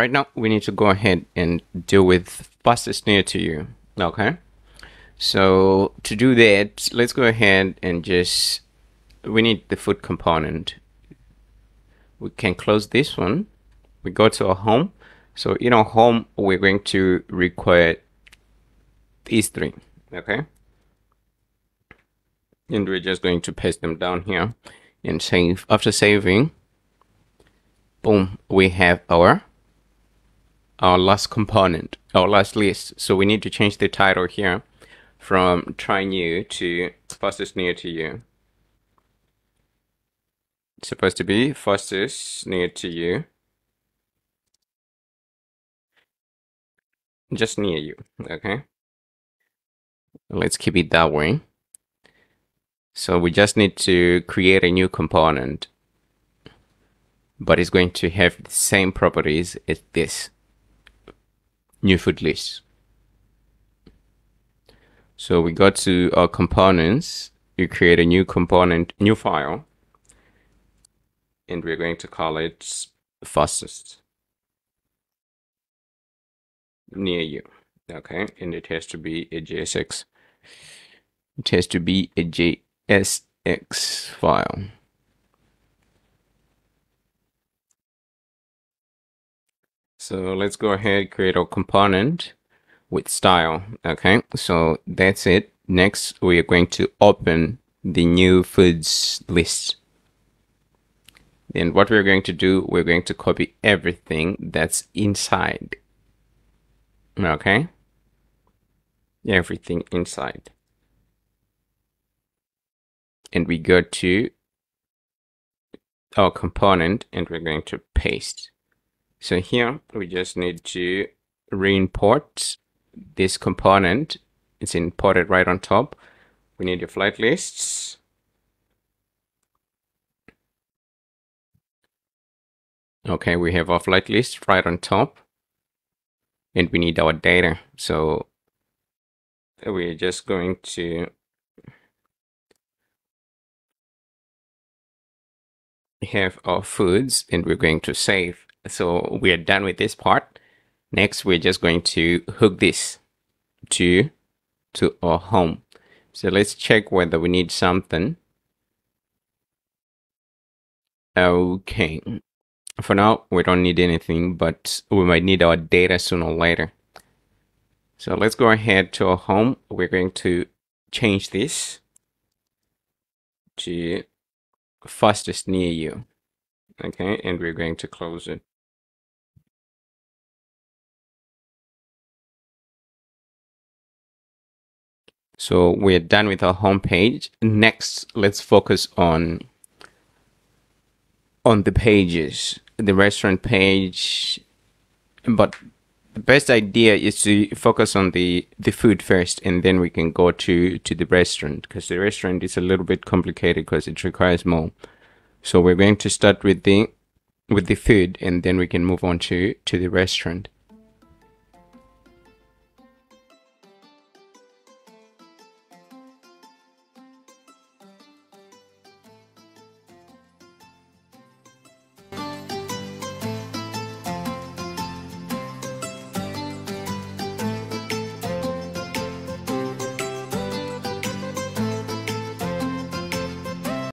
Right now, we need to go ahead and deal with fastest near to you. Okay. So to do that, let's go ahead and we need the food component. We can close this one. We go to our home. So in our home, we're going to require these three. Okay. And we're just going to paste them down here and save. After saving, boom, we have our last component, our last list. So we need to change the title here from try new to fastest near to you. It's supposed to be fastest near to you. Just near you, okay? Let's keep it that way. So we just need to create a new component, but it's going to have the same properties as this new food list. So we go to our components, you create a new component, new file, and we're going to call it fastest near you. Okay, and it has to be a JSX. It has to be a JSX file. So let's go ahead, create our component with style. Okay, so that's it. Next, we are going to open the new foods list. Then what we're going to do, we're going to copy everything that's inside. Okay, everything inside. And we go to our component and we're going to paste. So here we just need to re-import this component. It's imported right on top. We need your flight lists. Okay, we have our flight list right on top. And we need our data. So we're just going to have our foods and we're going to save. So we are done with this part. Next, we're just going to hook this to our home. So let's check whether we need something. Okay. For now, we don't need anything, but we might need our data sooner or later. So let's go ahead to our home. We're going to change this to fastest near you. Okay, and we're going to close it. So we're done with our home page. Next, let's focus on the pages, the restaurant page. But the best idea is to focus on the food first, and then we can go to the restaurant, because the restaurant is a little bit complicated because it requires more. So we're going to start with the food, and then we can move on to the restaurant.